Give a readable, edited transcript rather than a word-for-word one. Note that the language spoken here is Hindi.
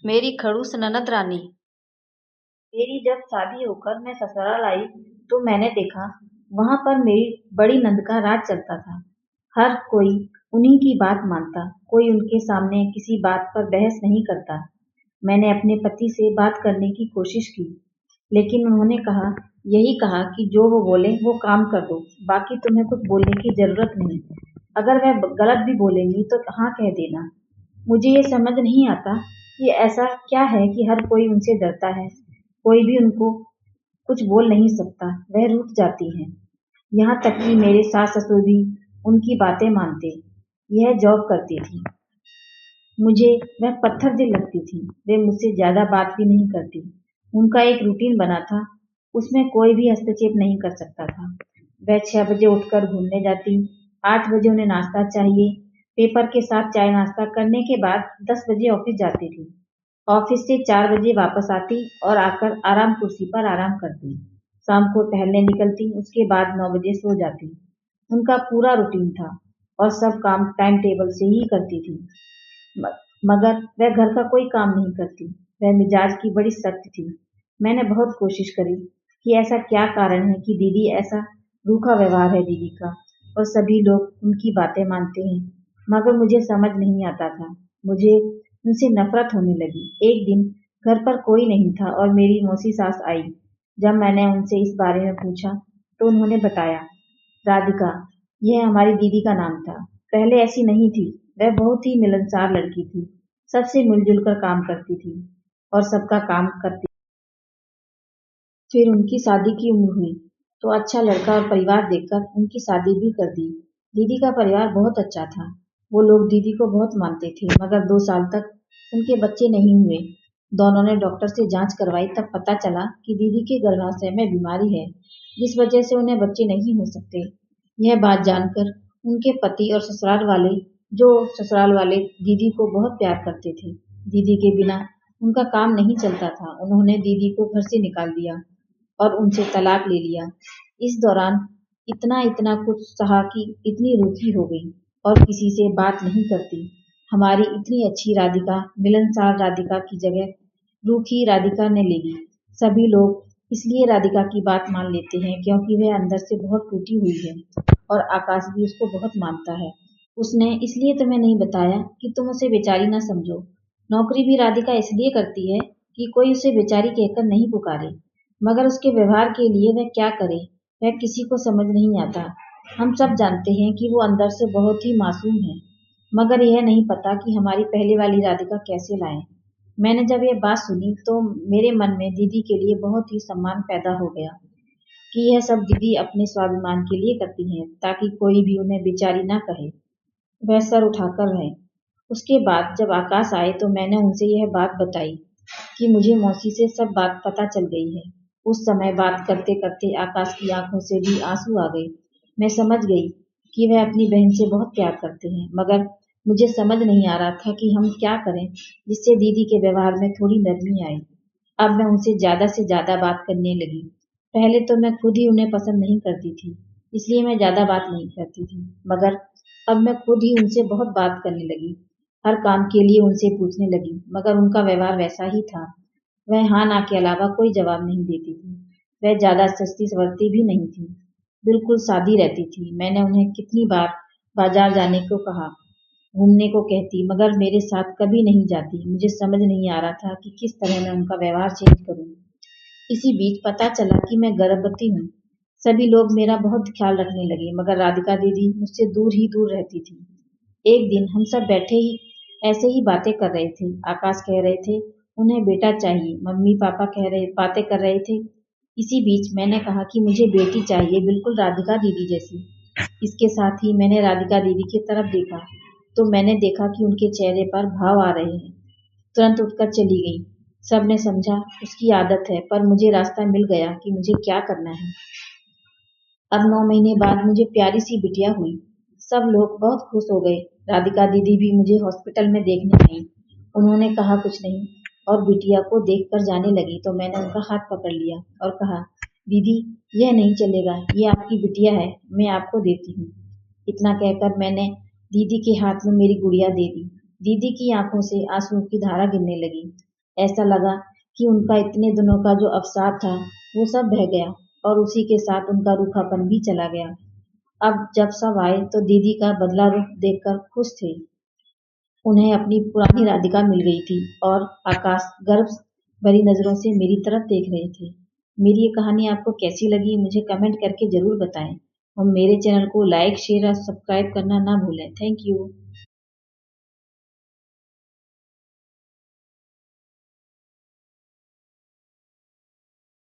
मेरी खड़ूस ननद रानी। मेरी जब शादी होकर मैं ससुराल आई तो मैंने देखा वहां पर मेरी बड़ी नंद का राज चलता था। हर कोई उन्हीं की बात मानता, कोई उनके सामने किसी बात पर बहस नहीं करता। मैंने अपने पति से बात करने की कोशिश की, लेकिन उन्होंने यही कहा कि जो वो बोले वो काम कर दो, बाकी तुम्हें कुछ बोलने की जरूरत नहीं। अगर वह गलत भी बोलेंगी तो हाँ कह देना। मुझे ये समझ नहीं आता कि ऐसा क्या है कि हर कोई उनसे डरता है। कोई भी उनको कुछ बोल नहीं सकता, वह रूठ जाती हैं। यहाँ तक कि मेरे सास ससुर भी उनकी बातें मानते। यह जॉब करती थी, मुझे वह पत्थर दिल लगती थी। वे मुझसे ज्यादा बात भी नहीं करती। उनका एक रूटीन बना था, उसमें कोई भी हस्तक्षेप नहीं कर सकता था। वह 6 बजे उठकर घूमने जाती, 8 बजे उन्हें नाश्ता चाहिए, पेपर के साथ चाय नाश्ता करने के बाद 10 बजे ऑफिस जाती थी। ऑफिस से 4 बजे वापस आती और आकर आराम कुर्सी पर आराम करती। शाम को टहलने निकलती, उसके बाद 9 बजे सो जाती। उनका पूरा रूटीन था और सब काम टाइम टेबल से ही करती थी। म- मगर वह घर का कोई काम नहीं करती। वह मिजाज की बड़ी सख्त थी। मैंने बहुत कोशिश करी कि ऐसा क्या कारण है कि दीदी ऐसा रूखा व्यवहार है दीदी का, और सभी लोग उनकी बातें मानते हैं। मगर मुझे समझ नहीं आता था। मुझे उनसे नफरत होने लगी। एक दिन घर पर कोई नहीं था और मेरी मौसी सास आई। जब मैंने उनसे इस बारे में पूछा तो उन्होंने बताया, राधिका, यह हमारी दीदी का नाम था। पहले ऐसी नहीं थी। वह बहुत ही मिलनसार लड़की थी, सबसे मिलजुल कर काम करती थी और सबका काम करती। फिर उनकी शादी की उम्र हुई तो अच्छा लड़का और परिवार देखकर उनकी शादी भी कर दी। दीदी का परिवार बहुत अच्छा था। वो लोग दीदी को बहुत मानते थे, मगर 2 साल तक उनके बच्चे नहीं हुए। दोनों ने डॉक्टर से जांच करवाई, तब पता चला कि दीदी के गर्भाशय में बीमारी है, जिस वजह से उन्हें बच्चे नहीं हो सकते। यह बात जानकर उनके पति और ससुराल वाले दीदी को बहुत प्यार करते थे। दीदी के बिना उनका काम नहीं चलता था। उन्होंने दीदी को घर से निकाल दिया और उनसे तलाक ले लिया। इस दौरान इतना इतना कुछ सहा कि इतनी रूखी हो गई और किसी से बात नहीं करती। हमारी इतनी अच्छी राधिका, मिलनसार राधिका की जगह रूखी राधिका ने ले ली। सभी लोग इसलिए राधिका की बात मान लेते हैं क्योंकि वह अंदर से बहुत टूटी हुई है, और आकाश भी उसको बहुत मानता है। उसने इसलिए तुम्हें नहीं बताया कि तुम उसे बेचारी ना समझो। नौकरी भी राधिका इसलिए करती है कि कोई उसे बेचारी कहकर नहीं पुकारे, मगर उसके व्यवहार के लिए वह क्या करे, वह किसी को समझ नहीं आता। हम सब जानते हैं कि वो अंदर से बहुत ही मासूम है, मगर यह नहीं पता कि हमारी पहले वाली राधिका कैसे लाएं। मैंने जब यह बात सुनी तो मेरे मन में दीदी के लिए बहुत ही सम्मान पैदा हो गया कि यह सब दीदी अपने स्वाभिमान के लिए करती हैं, ताकि कोई भी उन्हें बेचारी ना कहे, वह सर उठाकर रहे। उसके बाद जब आकाश आए तो मैंने उनसे यह बात बताई कि मुझे मौसी से सब बात पता चल गई है। उस समय बात करते करते आकाश की आंखों से भी आंसू आ गए। मैं समझ गई कि वह अपनी बहन से बहुत प्यार करते हैं, मगर मुझे समझ नहीं आ रहा था कि हम क्या करें जिससे दीदी के व्यवहार में थोड़ी नरमी आए। अब मैं उनसे ज्यादा से ज्यादा बात करने लगी। पहले तो मैं खुद ही उन्हें पसंद नहीं करती थी, इसलिए मैं ज्यादा बात नहीं करती थी, मगर अब मैं खुद ही उनसे बहुत बात करने लगी। हर काम के लिए उनसे पूछने लगी, मगर उनका व्यवहार वैसा ही था। वह हाँ ना के अलावा कोई जवाब नहीं देती थी। वह ज्यादा सस्ती सवरती भी नहीं थी, बिल्कुल सादी रहती थी। मैंने उन्हें कितनी बार बाजार जाने को कहा, घूमने को कहती, मगर मेरे साथ कभी नहीं जाती। मुझे समझ नहीं आ रहा था कि किस तरह मैं उनका व्यवहार चेंज करूं। इसी बीच पता चला कि मैं गर्भवती हूँ। सभी लोग मेरा बहुत ख्याल रखने लगे, मगर राधिका दीदी मुझसे दूर ही दूर रहती थी। एक दिन हम सब बैठे ही ऐसे ही बातें कर रहे थे। आकाश कह रहे थे उन्हें बेटा चाहिए, मम्मी पापा कह रहे बातें कर रहे थे। इसी बीच मैंने कहा कि मुझे बेटी चाहिए, बिल्कुल राधिका दीदी जैसी। इसके साथ ही मैंने राधिका दीदी की तरफ देखा तो मैंने देखा कि उनके चेहरे पर भाव आ रहे हैं। तुरंत उठकर चली गई। सबने समझा उसकी आदत है, पर मुझे रास्ता मिल गया कि मुझे क्या करना है। अब 9 महीने बाद मुझे प्यारी सी बिटिया हुई। सब लोग बहुत खुश हो गए। राधिका दीदी भी मुझे हॉस्पिटल में देखने आई। उन्होंने कहा कुछ नहीं और बिटिया को देख कर जाने लगी तो मैंने उनका हाथ पकड़ लिया और कहा, दीदी, यह नहीं चलेगा, ये आपकी बिटिया है, मैं आपको देती हूँ। इतना कहकर मैंने दीदी के हाथ में मेरी गुड़िया दे दी। दीदी की आंखों से आंसुओं की धारा गिरने लगी। ऐसा लगा कि उनका इतने दिनों का जो अवसाद था, वो सब बह गया और उसी के साथ उनका रूखापन भी चला गया। अब जब सब आए तो दीदी का बदला रूप देखकर खुश थे। उन्हें अपनी पुरानी राधिका मिल गई थी और आकाश गर्व भरी नजरों से मेरी तरफ देख रहे थे। मेरी ये कहानी आपको कैसी लगी मुझे कमेंट करके जरूर बताएं और मेरे चैनल को लाइक शेयर और सब्सक्राइब करना ना भूलें। Thank you.